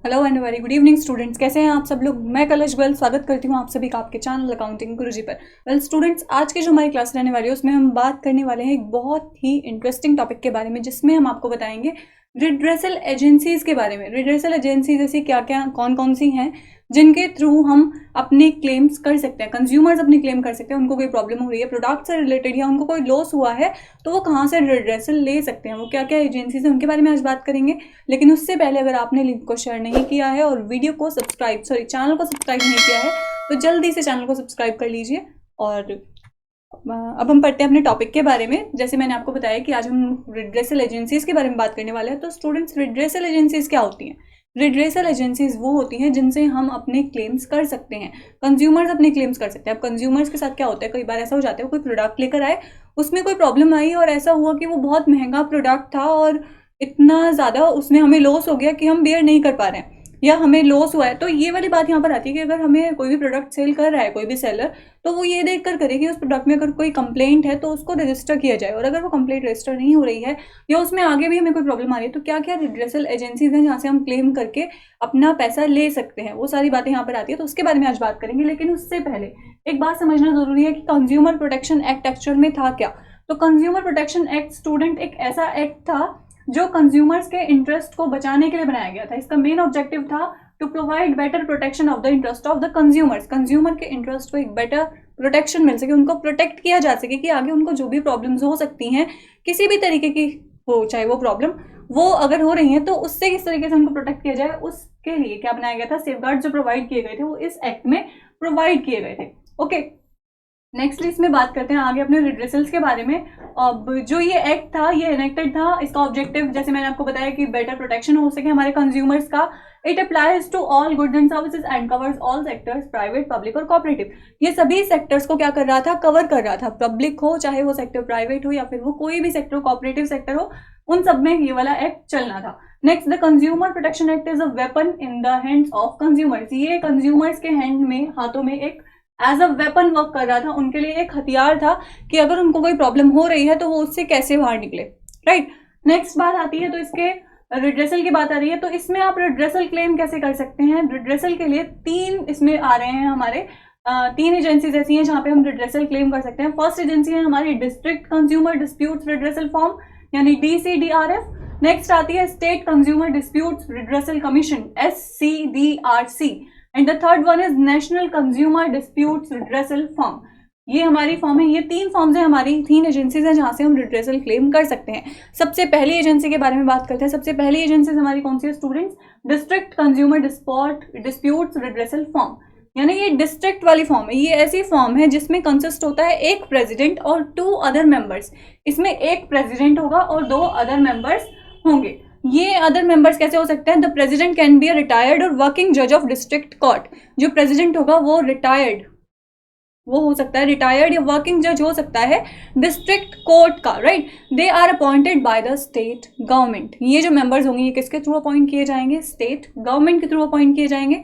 Hello and very good evening students, कैसे हैं आप सब लोग। मैं कलश गोयल स्वागत करती हूं आप सभी का आपके चैनल अकाउंटिंग गुरुजी पर। वेल स्टूडेंट्स, आज की जो हमारी क्लास रहने वाली है उसमें हम बात करने वाले हैं एक बहुत ही इंटरेस्टिंग टॉपिक के बारे में, जिसमें हम आपको बताएंगे रिड्रेसल एजेंसीज के बारे में। रिड्रेसल एजेंसीज ऐसी क्या क्या कौन कौन सी हैं जिनके थ्रू हम अपने क्लेम्स कर सकते हैं, कंज्यूमर्स अपने क्लेम कर सकते हैं। उनको कोई प्रॉब्लम हो रही है प्रोडक्ट से रिलेटेड या उनको कोई लॉस हुआ है तो वो कहाँ से रिड्रेसल ले सकते हैं, वो क्या क्या एजेंसीज हैं उनके बारे में आज बात करेंगे। लेकिन उससे पहले अगर आपने लिंक को शेयर नहीं किया है और वीडियो को चैनल को सब्सक्राइब नहीं किया है तो जल्दी से चैनल को सब्सक्राइब कर लीजिए। और अब हम पढ़ते हैं अपने टॉपिक के बारे में। जैसे मैंने आपको बताया कि आज हम रिड्रेसल एजेंसीज के बारे में बात करने वाले हैं। तो स्टूडेंट्स, रिड्रेसल एजेंसीज क्या होती हैं? रिड्रेसल एजेंसीज वो होती हैं जिनसे हम अपने क्लेम्स कर सकते हैं, कंज्यूमर्स अपने क्लेम्स कर सकते हैं। अब कंज्यूमर्स के साथ क्या होता है, कई बार ऐसा हो जाता है कोई प्रोडक्ट लेकर आए, उसमें कोई प्रॉब्लम आई और ऐसा हुआ कि वो बहुत महंगा प्रोडक्ट था और इतना ज़्यादा उसमें हमें लॉस हो गया कि हम बेयर नहीं कर पा रहे हैं या हमें लॉस हुआ है। तो ये वाली बात यहाँ पर आती है कि अगर हमें कोई भी प्रोडक्ट सेल कर रहा है कोई भी सेलर, तो वो ये देख कर करे कि उस प्रोडक्ट में अगर कोई कंप्लेंट है तो उसको रजिस्टर किया जाए, और अगर वो कंप्लेंट रजिस्टर नहीं हो रही है या उसमें आगे भी हमें कोई प्रॉब्लम आ रही है तो क्या क्या रिड्रेसल एजेंसीज हैं जहाँ से हम क्लेम करके अपना पैसा ले सकते हैं, वो सारी बातें यहाँ पर आती है। तो उसके बारे में आज बात करेंगे। लेकिन उससे पहले एक बात समझना जरूरी है कि कंज्यूमर प्रोटेक्शन एक्ट एक्चुअल में था क्या। तो कंज्यूमर प्रोटेक्शन एक्ट स्टूडेंट एक ऐसा एक्ट था जो कंज्यूमर्स के इंटरेस्ट को बचाने के लिए बनाया गया था। इसका मेन ऑब्जेक्टिव था to provide better protection of the interest of the consumers. Consumer के इंटरेस्ट को एक बेटर प्रोटेक्शन मिल सके, उनको प्रोटेक्ट किया जा सके कि आगे उनको जो भी प्रॉब्लम्स हो सकती हैं किसी भी तरीके की हो, चाहे वो प्रॉब्लम वो अगर हो रही है तो उससे किस तरीके से उनको प्रोटेक्ट किया जाए, उसके लिए क्या बनाया गया था, सेफगार्ड जो प्रोवाइड किए गए थे वो इस एक्ट में प्रोवाइड किए गए थे। ओके, नेक्स्ट इसमें बात करते हैं आगे अपने रिड्रेसल्स के बारे में। अब जो ये एक्ट था ये इनेक्टेड था, इसका ऑब्जेक्टिव जैसे मैंने आपको बताया कि बेटर प्रोटेक्शन हो सके हमारे कंज्यूमर्स का। It applies to all goods and services and covers all sectors, private, public और कोऑपरेटिव। ये सभी सेक्टर्स को क्या कर रहा था, कवर कर रहा था। पब्लिक हो, चाहे वो सेक्टर प्राइवेट हो या फिर वो कोई भी सेक्टर कोऑपरेटिव सेक्टर हो, उन सब में ये वाला एक्ट चलना था। Next, the consumer protection act is a weapon in the hands of consumers. ये कंज्यूमर्स के हैंड में, हाथों में एक एज अ वेपन वर्क कर रहा था, उनके लिए एक हथियार था कि अगर उनको कोई प्रॉब्लम हो रही है तो वो उससे कैसे बाहर निकले। राइट, नेक्स्ट बात आती है तो इसके रिड्रेसल की बात आ रही है। तो इसमें आप रिड्रेसल क्लेम कैसे कर सकते हैं। रिड्रेसल के लिए तीन इसमें आ रहे हैं हमारे, तीन एजेंसीज ऐसी हैं जहां पे हम रिड्रेसल क्लेम कर सकते हैं। फर्स्ट एजेंसी है हमारी district consumer disputes redressal form यानी DCDRF। नेक्स्ट आती है state consumer disputes redressal commission SCDRC and the third one is national consumer disputes redressal form. ये हमारी फॉर्म है, ये तीन फॉर्म्स हैं हमारी, तीन एजेंसीज हैं जहां से हम रिड्रेसल क्लेम कर सकते हैं। सबसे पहली एजेंसी के बारे में बात करते हैं। सबसे पहली एजेंसी हमारी कौन सी है students, district consumer disputes redressal form, यानी ये डिस्ट्रिक्ट वाली फॉर्म है। ये ऐसी फॉर्म है जिसमें कंसिस्ट होता है एक प्रेसिडेंट और 2 अदर मेंबर्स। इसमें एक प्रेसिडेंट होगा और 2 अदर मेंबर्स होंगे। ये अदर मेंबर्स कैसे हो सकते हैं, the president can be a retired और वर्किंग जज ऑफ डिस्ट्रिक्ट कोर्ट। जो प्रेसिडेंट होगा वो रिटायर्ड, वो हो सकता है रिटायर्ड या वर्किंग जज हो सकता है डिस्ट्रिक्ट कोर्ट का। Right, they are appointed by the state government. ये जो मेंबर्स होंगे ये किसके थ्रू अपॉइंट किए जाएंगे, स्टेट गवर्नमेंट के थ्रू अपॉइंट किए जाएंगे।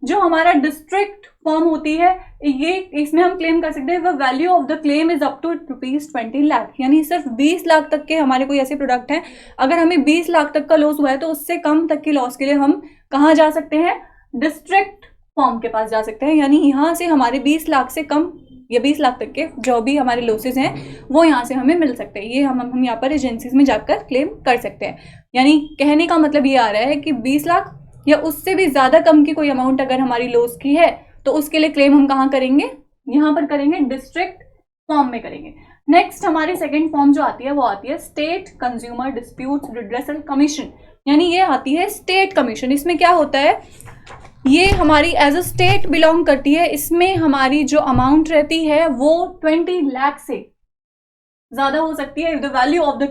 जो हमारा डिस्ट्रिक्ट फॉर्म होती है ये, इसमें हम क्लेम कर सकते हैं the value of the claim is up to ₹20 lakh, यानी सिर्फ 20 लाख तक के हमारे कोई ऐसे प्रोडक्ट हैं, अगर हमें 20 लाख तक का लॉस हुआ है तो उससे कम तक के लॉस के लिए हम कहाँ जा सकते हैं, डिस्ट्रिक्ट फॉर्म के पास जा सकते हैं। यानी यहाँ से हमारे 20 लाख से कम या 20 लाख तक के जो भी हमारे लॉसेज हैं वो यहाँ से हमें मिल सकते हैं। ये हम यहाँ पर एजेंसीज में जाकर क्लेम कर सकते हैं। यानी कहने का मतलब ये आ रहा है कि 20 लाख या उससे भी ज्यादा कम की कोई अमाउंट अगर हमारी लॉस की है तो उसके लिए क्लेम हम कहाँ करेंगे, यहाँ पर करेंगे, डिस्ट्रिक्ट फॉर्म में करेंगे। नेक्स्ट हमारी सेकंड फॉर्म जो आती है वो आती है state consumer disputes redressal commission, यानी ये आती है स्टेट कमीशन। इसमें क्या होता है, ये हमारी एज अ स्टेट बिलोंग करती है। इसमें हमारी जो अमाउंट रहती है वो 20 लाख से ज्यादा हो सकती है। If the value of the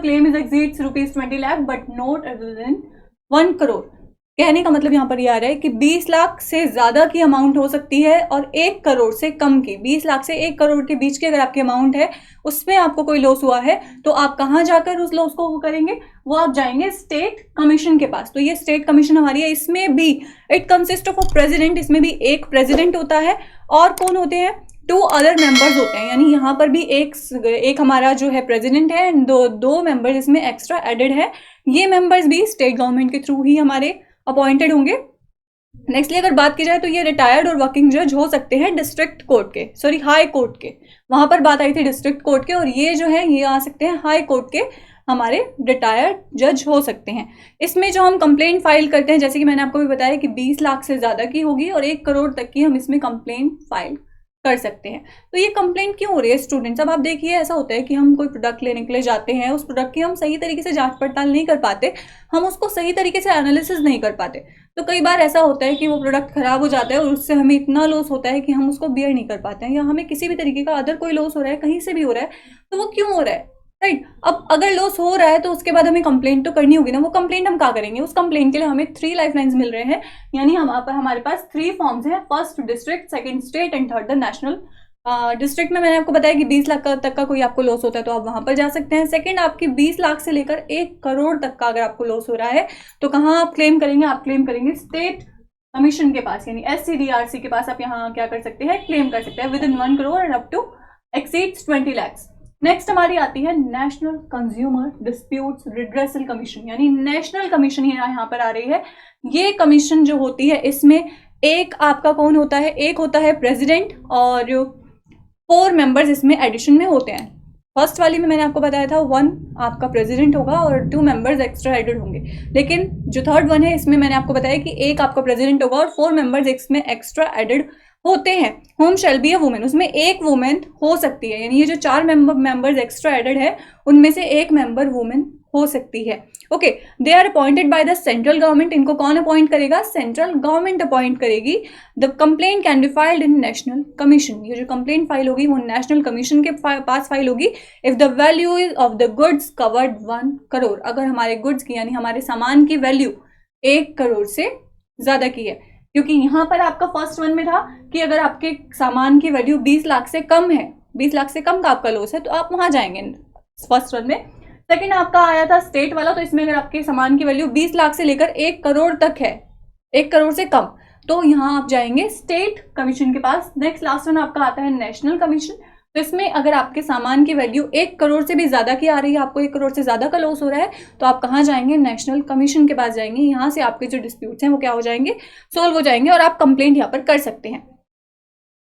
claim is exceeds ₹20 lakh but not other than 1 crore. कहने का मतलब यहाँ पर यह आ रहा है कि 20 लाख से ज्यादा की अमाउंट हो सकती है और 1 करोड़ से कम की, 20 लाख से 1 करोड़ के बीच की अगर आपकी अमाउंट है उसमें आपको कोई लॉस हुआ है तो आप कहाँ जाकर उस लॉस को करेंगे, वो आप जाएंगे स्टेट कमीशन के पास। तो ये स्टेट कमीशन हमारी है। इसमें भी it consist of a president, इसमें भी एक प्रेसिडेंट होता है और कौन होते हैं, 2 अदर मेंबर्स होते हैं, यानी यहाँ पर भी एक हमारा जो है प्रेसिडेंट है एंड दो मेंबर्स इसमें एक्स्ट्रा एडेड है। ये मेंबर्स भी स्टेट गवर्नमेंट के थ्रू ही हमारे अपॉइंटेड होंगे। नेक्स्टली अगर बात की जाए तो ये रिटायर्ड और वर्किंग जज हो सकते हैं डिस्ट्रिक्ट कोर्ट के, सॉरी हाई कोर्ट के, वहां पर बात आई थी डिस्ट्रिक्ट कोर्ट के, और ये जो है ये आ सकते हैं हाई कोर्ट के हमारे रिटायर्ड जज हो सकते हैं। इसमें जो हम कंप्लेंट फाइल करते हैं, जैसे कि मैंने आपको भी बताया कि 20 लाख से ज़्यादा की होगी और 1 करोड़ तक की हम इसमें कंप्लेंट फाइल कर सकते हैं। तो ये कंप्लेंट क्यों हो रही है स्टूडेंट्स? अब आप देखिए, ऐसा होता है कि हम कोई प्रोडक्ट लेने के लिए जाते हैं, उस प्रोडक्ट की हम सही तरीके से जांच पड़ताल नहीं कर पाते, हम उसको सही तरीके से एनालिसिस नहीं कर पाते, तो कई बार ऐसा होता है कि वो प्रोडक्ट खराब हो जाता है और उससे हमें इतना लॉस होता है कि हम उसको बियर नहीं कर पाते हैं, या हमें किसी भी तरीके का अदर कोई लॉस हो रहा है, कहीं से भी हो रहा है, तो वो क्यों हो रहा है, राइट? अब अगर लॉस हो रहा है तो उसके बाद हमें कंप्लेंट तो करनी होगी ना। वो कंप्लेंट हम क्या करेंगे? उस कंप्लेंट के लिए हमें 3 लाइफलाइंस मिल रहे हैं, यानी हमारे पास 3 फॉर्म्स हैं, first district, second state and third the national. District में मैंने आपको बताया कि 20 लाख तक का कोई आपको लॉस होता है तो आप वहां पर जा सकते हैं। सेकंड, आपकी 20 लाख से लेकर 1 करोड़ तक का अगर आपको लॉस हो रहा है तो कहाँ आप क्लेम करेंगे? आप क्लेम करेंगे स्टेट कमीशन के पास, यानी SCDRC के पास आप यहाँ क्या कर सकते हैं? क्लेम कर सकते हैं within 1 crore and up to exceeds 20 lakhs। Next हमारी आती है national consumer disputes redressal commission, यानी नेशनल कमीशन यहाँ पर आ रही है। ये कमीशन जो होती है इसमें एक आपका कौन होता है? एक होता है प्रेसिडेंट और 4 मेंबर्स इसमें एडिशन में होते हैं। फर्स्ट वाली में मैंने आपको बताया था 1 आपका प्रेसिडेंट होगा और 2 मेंबर्स एक्स्ट्रा एडेड होंगे, लेकिन जो थर्ड वन है इसमें मैंने आपको बताया कि एक आपका प्रेसिडेंट होगा और 4 मेंबर्स इसमें एक्स्ट्रा एडेड होते हैं। Home shall be a women, उसमें एक वुमेन हो सकती है, यानी ये जो 4 मेंबर्स एक्स्ट्रा एडेड है उनमें से एक मेंबर वुमेन हो सकती है। Okay, they are appointed by the central government. इनको कौन अपॉइंट करेगा? सेंट्रल गवर्नमेंट अपॉइंट करेगी। The complaint can be filed in national commission, ये जो कंप्लेंट फाइल होगी वो नेशनल कमीशन के पास फाइल होगी। If the value of the goods covered 1 crore, अगर हमारे गुड्स की यानी हमारे सामान की वैल्यू 1 करोड़ से ज्यादा की है, क्योंकि यहाँ पर आपका फर्स्ट वन में था कि अगर आपके सामान की वैल्यू 20 लाख से कम है, 20 लाख से कम का आपका लॉस है, तो आप वहां जाएंगे फर्स्ट वन में। सेकंड आपका आया था स्टेट वाला, तो इसमें अगर आपके सामान की वैल्यू 20 लाख से लेकर 1 करोड़ तक है, 1 करोड़ से कम, तो यहाँ आप जाएंगे स्टेट कमीशन के पास। नेक्स्ट लास्ट वन आपका आता है नेशनल कमीशन, तो इसमें अगर आपके सामान की वैल्यू 1 करोड़ से भी ज्यादा की आ रही है, आपको 1 करोड़ से ज्यादा का लॉस हो रहा है, तो आप कहाँ जाएंगे? नेशनल कमीशन के पास जाएंगे। यहाँ से आपके जो डिस्प्यूट्स हैं वो क्या हो जाएंगे? सोल्व हो जाएंगे और आप कंप्लेंट यहाँ पर कर सकते हैं।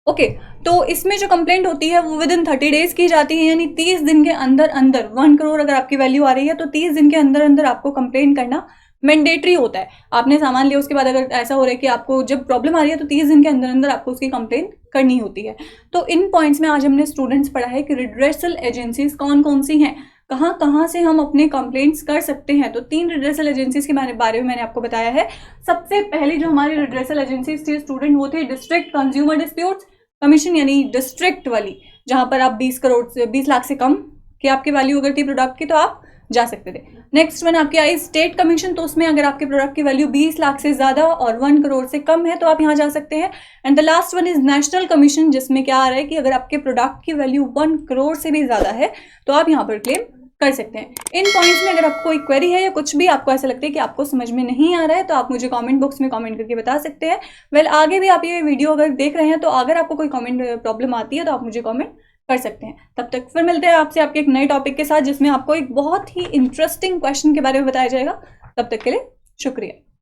ओके, तो इसमें जो कंप्लेंट होती है वो विद इन 30 डेज की जाती है, यानी 30 दिन के अंदर अंदर 1 करोड़ अगर आपकी वैल्यू आ रही है तो 30 दिन के अंदर अंदर आपको कंप्लेंट करना मैंडेटरी होता है। आपने सामान लिया, उसके बाद अगर ऐसा हो रहा है कि आपको जब प्रॉब्लम आ रही है तो 30 दिन के अंदर अंदर आपको उसकी कंप्लेंट करनी होती है। तो इन पॉइंट्स में आज हमने स्टूडेंट्स पढ़ा है कि रिड्रेसल एजेंसीज कौन कौन सी हैं, कहाँ कहाँ से हम अपने कंप्लेंट्स कर सकते हैं। तो 3 रिड्रेसल एजेंसीज के बारे में मैंने आपको बताया है। सबसे पहले जो हमारी रिड्रेसल एजेंसीज थी स्टूडेंट, वो थी डिस्ट्रिक्ट कंज्यूमर डिस्प्यूट्स कमीशन, यानी डिस्ट्रिक्ट वाली, जहां पर आप 20 लाख से कम की आपकी वैल्यू अगर थी प्रोडक्ट की तो आप जा सकते थे। नेक्स्ट वन आपकी आई स्टेट कमीशन, तो उसमें अगर आपके प्रोडक्ट की वैल्यू 20 लाख से ज्यादा और 1 करोड़ से कम है तो आप यहाँ जा सकते हैं। And the last one is national commission, जिसमें क्या आ रहा है कि अगर आपके प्रोडक्ट की वैल्यू 1 करोड़ से भी ज्यादा है तो आप यहाँ पर क्लेम कर सकते हैं। इन पॉइंट्स में अगर आपको कोई क्वेरी है या कुछ भी आपको ऐसा लगता है कि आपको समझ में नहीं आ रहा है तो आप मुझे कमेंट बॉक्स में कमेंट करके बता सकते हैं। वेल, आगे भी आप ये वीडियो अगर देख रहे हैं तो अगर आपको कोई कमेंट प्रॉब्लम आती है तो आप मुझे कमेंट कर सकते हैं। तब तक फिर मिलते हैं आपसे आपके एक नए टॉपिक के साथ, जिसमें आपको एक बहुत ही इंटरेस्टिंग क्वेश्चन के बारे में बताया जाएगा। तब तक के लिए शुक्रिया।